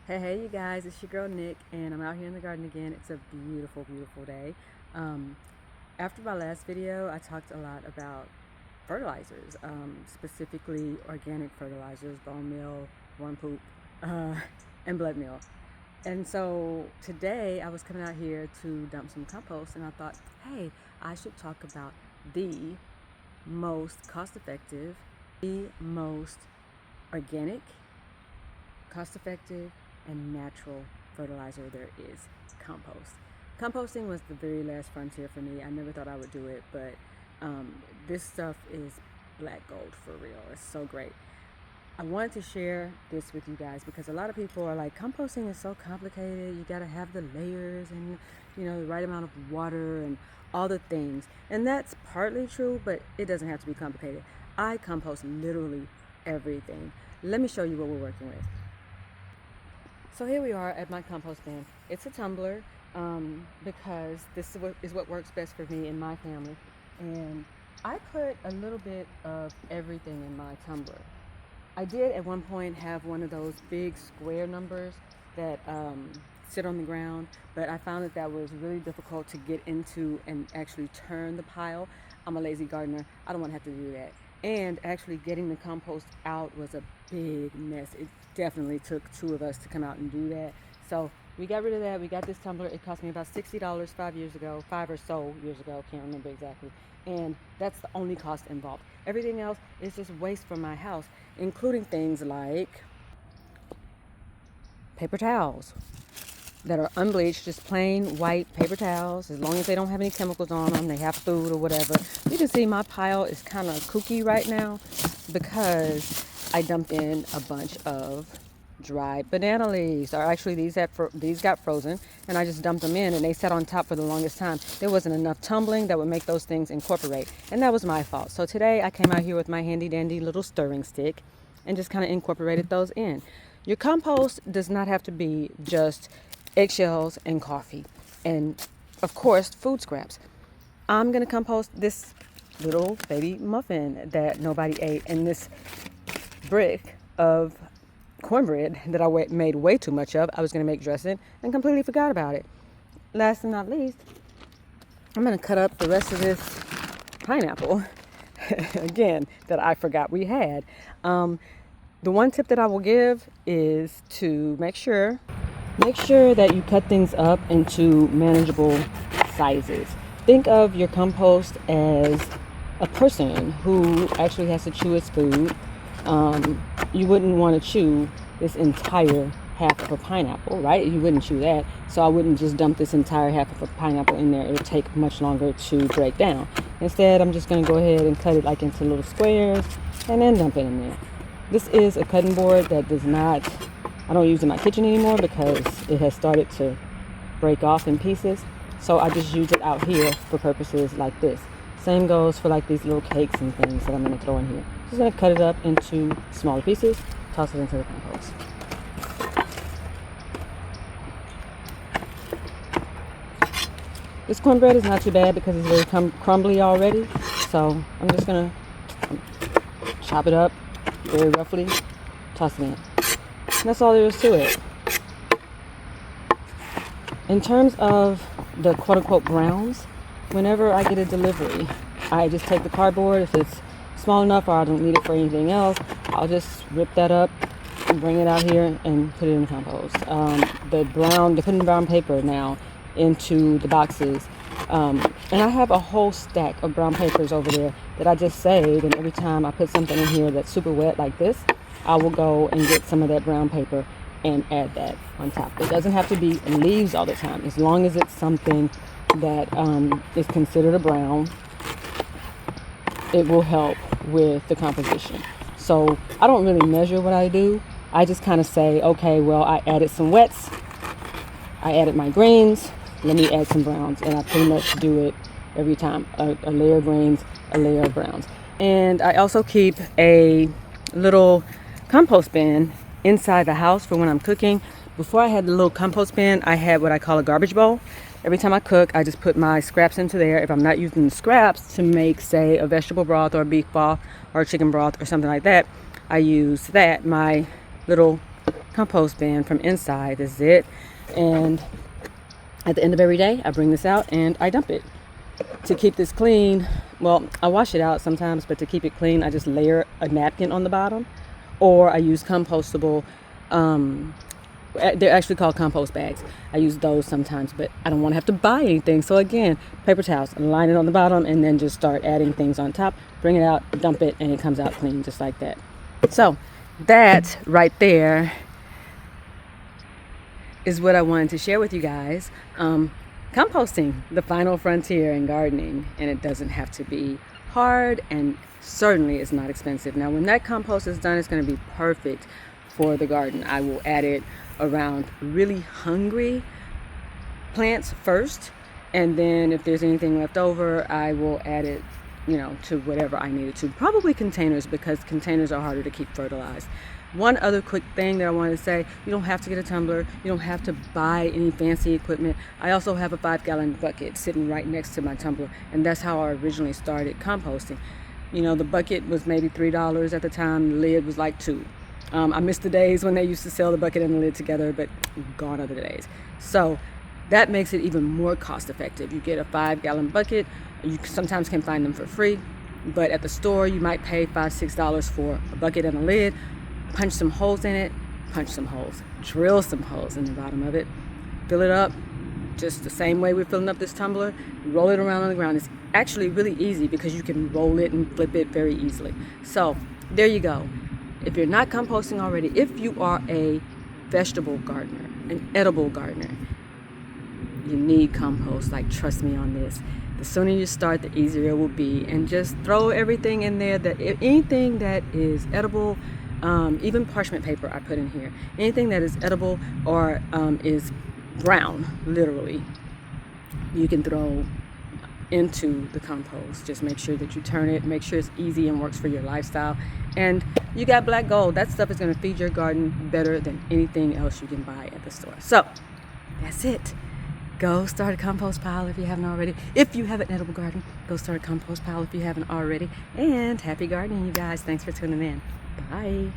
Hey, you guys, it's your girl Nick, and I'm out here in the garden again. It's a beautiful, beautiful day. Um, After my last video, I talked a lot about fertilizers, specifically organic fertilizers, bone meal, worm poop, uh, and blood meal. And so today I was coming out here to dump some compost, and I thought, hey, I should talk about the most cost effective, the most organic, cost effective, and natural fertilizer there is: compost. Composting was the very last frontier for me. I never thought I would do it, but this stuff is black gold for real. It's so great. I wanted to share this with you guys because a lot of people are like, composting is so complicated. You got to have the layers and the right amount of water and all the things. And that's partly true, but it doesn't have to be complicated. I compost literally everything. Let me show you what we're working with. So here we are at my compost bin. It's a tumbler because this is what works best for me and my family. And I put a little bit of everything in my tumbler. I did at one point have one of those big square numbers that sit on the ground, but I found that was really difficult to get into and actually turn the pile. I'm a lazy gardener. I don't want to have to do that. And actually getting the compost out was a big mess. It definitely took two of us to come out and do that. So we got rid of that. We got this tumbler. It cost me about $60 5 or so years ago. Can't remember exactly. And that's the only cost involved. Everything else is just waste from my house, including things like paper towels that are unbleached, just plain white paper towels. As long as they don't have any chemicals on them, they have food or whatever. You can see my pile is kind of kooky right now because I dumped in a bunch of dried banana leaves. Or actually, these got frozen, and I just dumped them in, and they sat on top for the longest time. There wasn't enough tumbling that would make those things incorporate, and that was my fault. So today I came out here with my handy dandy little stirring stick and just kind of incorporated those in. Your compost does not have to be just eggshells and coffee and, of course, food scraps. I'm going to compost this little baby muffin that nobody ate and this brick of cornbread that I made way too much of. I was going to make dressing and completely forgot about it. Last and not least, I'm going to cut up the rest of this pineapple again that I forgot we had. The one tip that I will give is to make sure that you cut things up into manageable sizes. Think of your compost as a person who actually has to chew its food. You wouldn't want to chew this entire half of a pineapple, right? You wouldn't chew that. So I wouldn't just dump this entire half of a pineapple in there. It would take much longer to break down. Instead, I'm just going to go ahead and cut it like into little squares and then dump it in there. This is a cutting board that I don't use in my kitchen anymore because it has started to break off in pieces. So I just use it out here for purposes like this. Same goes for like these little cakes and things that I'm going to throw in here. Just going to cut it up into smaller pieces, toss it into the compost. This cornbread is not too bad because it's very crumbly already. So I'm just going to chop it up very roughly, toss it in. That's all there is to it. In terms of the quote-unquote browns, whenever I get a delivery, I just take the cardboard. If it's small enough or I don't need it for anything else, I'll just rip that up and bring it out here and put it in the compost. They're putting brown paper now into the boxes. And I have a whole stack of brown papers over there that I just saved, and every time I put something in here that's super wet like this, I will go and get some of that brown paper and add that on top. It doesn't have to be leaves all the time. As long as it's something that is considered a brown, it will help with the composition. So I don't really measure what I do. I just kind of say, okay, well, I added some wets, I added my greens, let me add some browns, and I pretty much do it every time. A layer of greens, a layer of browns. And I also keep a little compost bin inside the house for when I'm cooking. Before I had the little compost bin, I had what I call a garbage bowl. Every time I cook, I just put my scraps into there. If I'm not using the scraps to make, say, a vegetable broth or a beef broth or a chicken broth or something like that, I use that, my little compost bin from inside. This is it. And at the end of every day, I bring this out and I dump it. To keep this clean, well, I wash it out sometimes, but to keep it clean, I just layer a napkin on the bottom, or I use compostable, they're actually called compost bags. I use those sometimes, but I don't want to have to buy anything. So again, paper towels, line it on the bottom, and then just start adding things on top, bring it out, dump it, and it comes out clean just like that. So that right there is what I wanted to share with you guys. Composting, the final frontier in gardening, and it doesn't have to be hard, and certainly is not expensive. Now when that compost is done, it's going to be perfect for the garden. I will add it around really hungry plants first, and then if there's anything left over, I will add it, to whatever I need it to. Probably containers, because containers are harder to keep fertilized. One other quick thing that I wanted to say, you don't have to get a tumbler. You don't have to buy any fancy equipment. I also have a 5-gallon bucket sitting right next to my tumbler, and that's how I originally started composting. The bucket was maybe $3 at the time. The lid was like $2. I miss the days when they used to sell the bucket and the lid together, but gone are the days. So that makes it even more cost effective. You get a 5-gallon bucket. You sometimes can find them for free, but at the store you might pay $5-6 for a bucket and a lid. Punch some holes in it, punch some holes, drill some holes in the bottom of it, fill it up just the same way we're filling up this tumbler, roll it around on the ground. It's actually really easy because you can roll it and flip it very easily. So there you go. If you're not composting already, if you are a vegetable gardener, an edible gardener, you need compost. Like, trust me on this. The sooner you start, the easier it will be. And just throw everything in there, anything that is edible. Even parchment paper I put in here. Anything that is edible or is brown, literally, you can throw into the compost. Just make sure that you turn it, make sure it's easy and works for your lifestyle. And you got black gold. That stuff is going to feed your garden better than anything else you can buy at the store. So that's it. Go start a compost pile if you haven't already. If you have an edible garden, go start a compost pile if you haven't already. And happy gardening, you guys. Thanks for tuning in. Bye.